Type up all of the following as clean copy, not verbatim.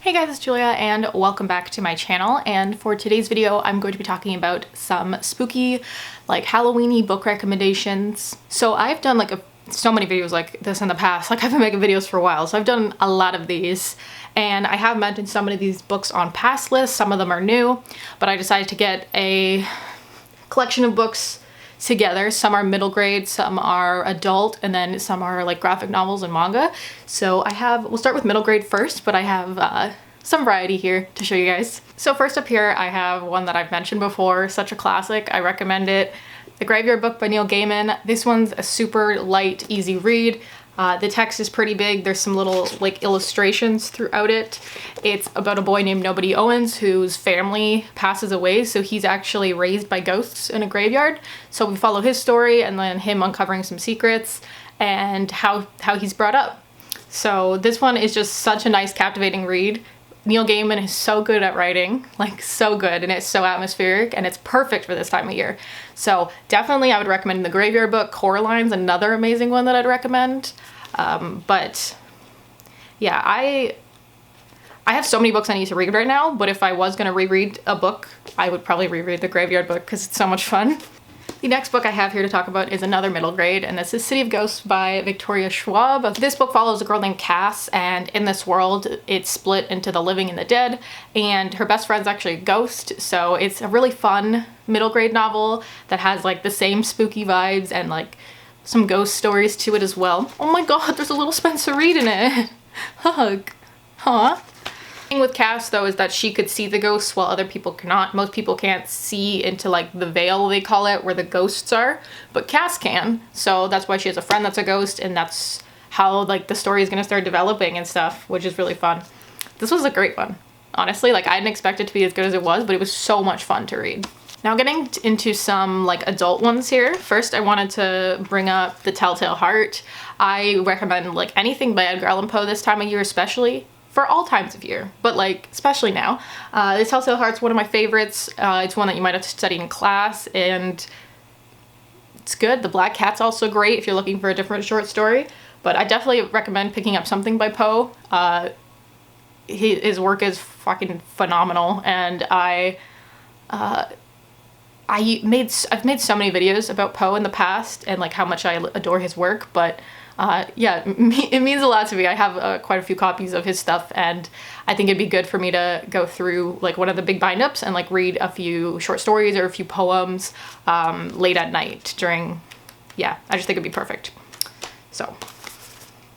Hey guys, it's Julia and welcome back to my channel, and for today's video I'm going to be talking about some spooky, like Halloween-y book recommendations. So I've done so many videos like this in the past. I've been making videos for a while, so I've done a lot of these, and I have mentioned some of these books on past lists. Some of them are new, but I decided to get a collection of books together. Some are middle grade, some are adult, and then some are like graphic novels and manga. So we'll start with middle grade first, but I have some variety here to show you guys. So first up here, I have one that I've mentioned before, such a classic, I recommend it. The Graveyard Book by Neil Gaiman. This one's a super light, easy read. The text is pretty big. There's some little like illustrations throughout it. It's about a boy named Nobody Owens whose family passes away, so he's actually raised by ghosts in a graveyard. So we follow his story and then him uncovering some secrets and how he's brought up. So this one is just such a nice, captivating read. Neil Gaiman is so good at writing, like so good, and it's so atmospheric, and it's perfect for this time of year. So definitely I would recommend The Graveyard Book. Coraline's another amazing one that I'd recommend. But yeah, I have so many books I need to read right now, but if I was going to reread a book, I would probably reread The Graveyard Book because it's so much fun. The next book I have here to talk about is another middle grade, and this is City of Ghosts by Victoria Schwab. This book follows a girl named Cass, and in this world it's split into the living and the dead, and her best friend's actually a ghost, so it's a really fun middle grade novel that has like the same spooky vibes and like some ghost stories to it as well. Oh my god, there's a little Spencer Reed in it. Hug. Huh? The thing with Cass though is that she could see the ghosts while other people cannot. Most people can't see into like the veil, they call it, where the ghosts are, but Cass can. So that's why she has a friend that's a ghost, and that's how like the story is gonna start developing and stuff, which is really fun. This was a great one. Honestly, like I didn't expect it to be as good as it was, but it was so much fun to read. Now getting into some like adult ones here. First I wanted to bring up The Telltale Heart. I recommend like anything by Edgar Allan Poe this time of year, especially for all times of year, but like especially now. The Telltale Heart's one of my favorites. It's one that you might have to study in class, and it's good. The Black Cat's also great if you're looking for a different short story, but I definitely recommend picking up something by Poe. His work is fucking phenomenal, and I've made so many videos about Poe in the past and like how much I adore his work, but yeah, it means a lot to me. I have quite a few copies of his stuff, and I think it'd be good for me to go through like one of the big bind-ups and like read a few short stories or a few poems late at night during, yeah, I just think it'd be perfect. So,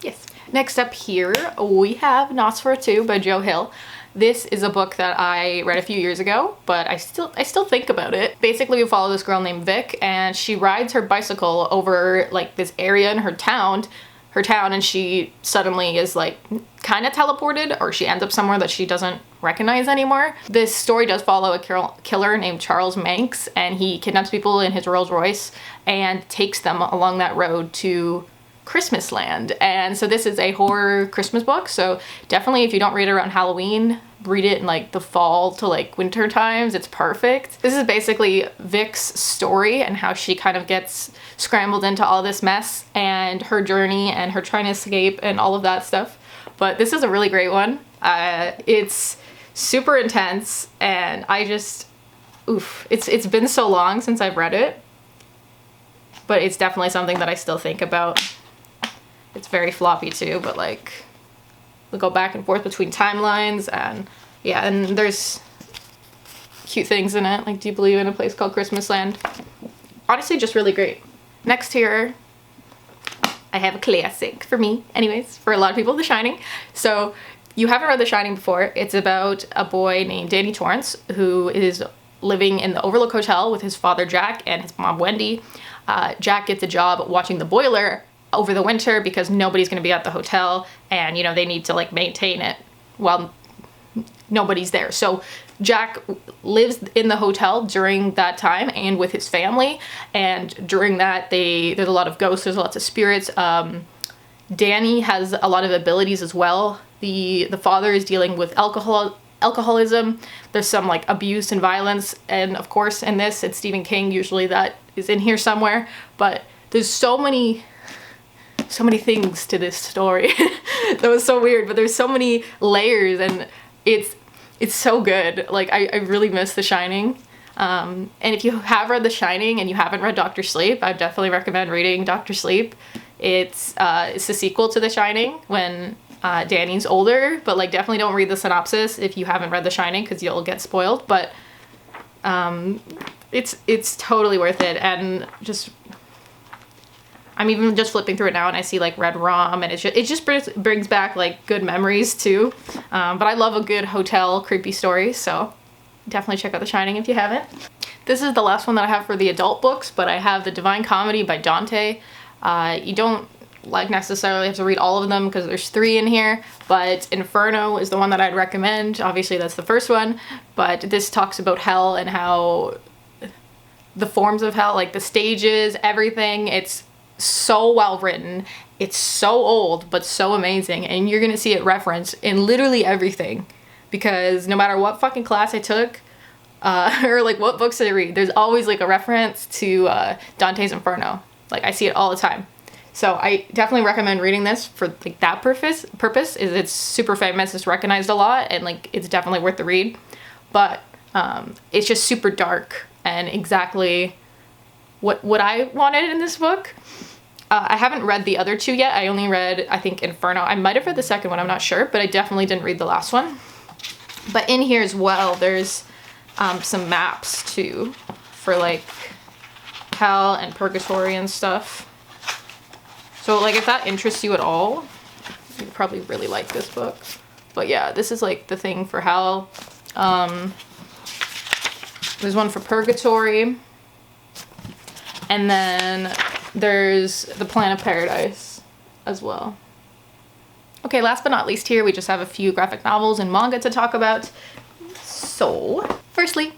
yes. Next up here, we have Nosferatu by Joe Hill. This is a book that I read a few years ago, but I still think about it. Basically, we follow this girl named Vic, and she rides her bicycle over like this area in her town, and she suddenly is like kind of teleported, or she ends up somewhere that she doesn't recognize anymore. This story does follow a killer named Charles Manx, and he kidnaps people in his Rolls Royce and takes them along that road to Christmas land. And so this is a horror Christmas book, so definitely if you don't read it around Halloween, read it in like the fall to like winter times. It's perfect. This is basically Vic's story and how she kind of gets scrambled into all this mess and her journey and her trying to escape and all of that stuff. But this is a really great one. It's super intense, and I just, oof, it's been so long since I've read it, but it's definitely something that I still think about. It's very floppy too, but like we go back and forth between timelines, and yeah, and there's cute things in it. Like, do you believe in a place called Christmas Land? Honestly, just really great. Next here, I have a classic for me, anyways, for a lot of people, The Shining. So you haven't read The Shining before. It's about a boy named Danny Torrance who is living in the Overlook Hotel with his father Jack and his mom Wendy. Jack gets a job watching the boiler over the winter because nobody's going to be at the hotel, and you know they need to like maintain it while nobody's there. So Jack lives in the hotel during that time and with his family, and during that there's a lot of ghosts, there's lots of spirits. Danny has a lot of abilities as well. The father is dealing with alcoholism. There's some like abuse and violence, and of course in this it's Stephen King, usually that is in here somewhere, but there's so many things to this story. That was so weird, but there's so many layers, and it's so good. Like, I really miss The Shining. And if you have read The Shining and you haven't read Dr. Sleep, I definitely recommend reading Dr. Sleep. It's the sequel to The Shining when Danny's older, but like definitely don't read the synopsis if you haven't read The Shining because you'll get spoiled. But it's totally worth it. And just, I'm even just flipping through it now and I see like Red Rum, and it just brings back like good memories too. But I love a good hotel creepy story, so definitely check out The Shining if you haven't. This is the last one that I have for the adult books, but I have The Divine Comedy by Dante. You don't like necessarily have to read all of them because there's 3 in here, but Inferno is the one that I'd recommend. Obviously that's the first one, but this talks about hell and how the forms of hell, like the stages, everything. It's so well written. It's so old, but so amazing, and you're gonna see it referenced in literally everything, because no matter what fucking class I took, or like what books I read, there's always like a reference to Dante's Inferno. Like I see it all the time. So I definitely recommend reading this for like that purpose. Is it's super famous, it's recognized a lot, and like it's definitely worth the read. But it's just super dark and exactly what I wanted in this book. I haven't read the other 2 yet. I only read, I think, Inferno. I might have read the second one, I'm not sure, but I definitely didn't read the last one. But in here as well, there's some maps too for like hell and purgatory and stuff. So like if that interests you at all, you'd probably really like this book. But yeah, this is like the thing for hell. There's one for purgatory. And then there's the Plan of Paradise as well. Okay, last but not least here, we just have a few graphic novels and manga to talk about. So, firstly,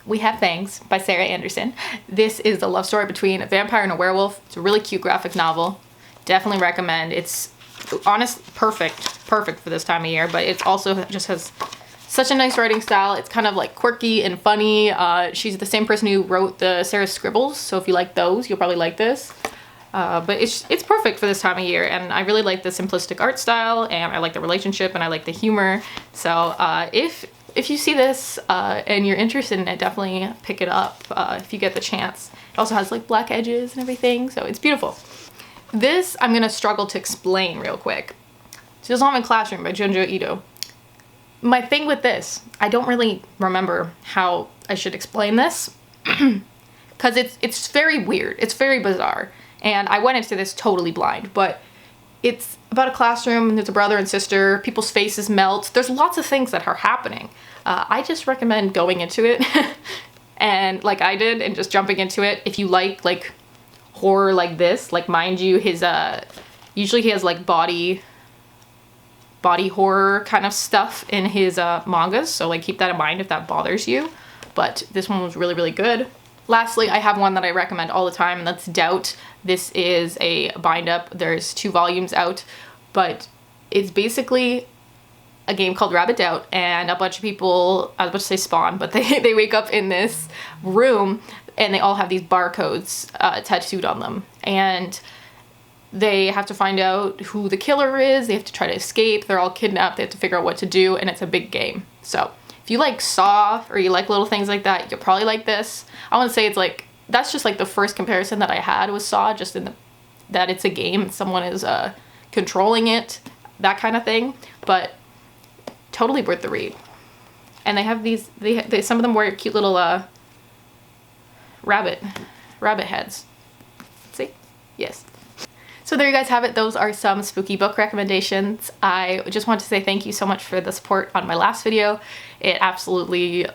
we have Fangs by Sarah Anderson. This is the love story between a vampire and a werewolf. It's a really cute graphic novel. Definitely recommend. It's perfect for this time of year, but it also just has such a nice writing style. It's kind of like quirky and funny. She's the same person who wrote the Sarah Scribbles, so if you like those, you'll probably like this. But it's perfect for this time of year, and I really like the simplistic art style, and I like the relationship, and I like the humor. So if you see this and you're interested in it, definitely pick it up if you get the chance. It also has like black edges and everything, so it's beautiful. This I'm gonna struggle to explain real quick. Dissolving Classroom by Junjo Ito. My thing with this, I don't really remember how I should explain this because it's very weird. It's very bizarre. And I went into this totally blind, but it's about a classroom and there's a brother and sister, people's faces melt. There's lots of things that are happening. I just recommend going into it and like I did and just jumping into it. If you like horror like this, like mind you, his usually he has like body horror kind of stuff in his mangas, so like keep that in mind if that bothers you. But this one was really, really good. Lastly, I have one that I recommend all the time, and that's Doubt. This is a bind up. There's 2 volumes out, but it's basically a game called Rabbit Doubt, and a bunch of people, I was about to say spawn, but they wake up in this room and they all have these barcodes tattooed on them, and they have to find out who the killer is. They have to try to escape. They're all kidnapped. They have to figure out what to do, and it's a big game. So if you like Saw or you like little things like that, you'll probably like this. I want to say it's like, that's just like the first comparison that I had with Saw, just in that it's a game and someone is controlling it, that kind of thing. But totally worth the read. And they have these, some of them wear cute little rabbit heads. See? Yes. So there you guys have it. Those are some spooky book recommendations. I just want to say thank you so much for the support on my last video. It absolutely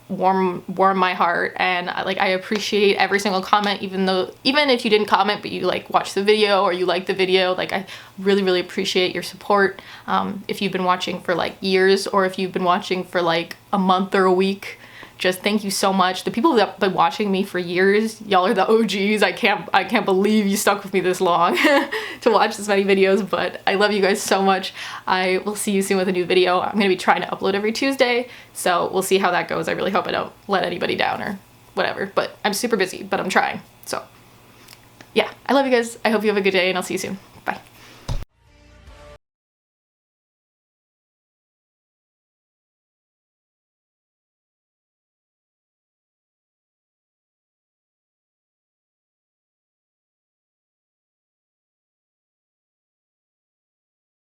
warmed my heart, and I appreciate every single comment, even if you didn't comment but you like watched the video or you liked the video. Like, I really, really appreciate your support. If you've been watching for like years, or if you've been watching for like a month or a week, just thank you so much. The people that have been watching me for years, y'all are the OGs. I can't believe you stuck with me this long to watch this many videos, but I love you guys so much. I will see you soon with a new video. I'm gonna be trying to upload every Tuesday, so we'll see how that goes. I really hope I don't let anybody down or whatever, but I'm super busy, but I'm trying. So yeah, I love you guys. I hope you have a good day, and I'll see you soon.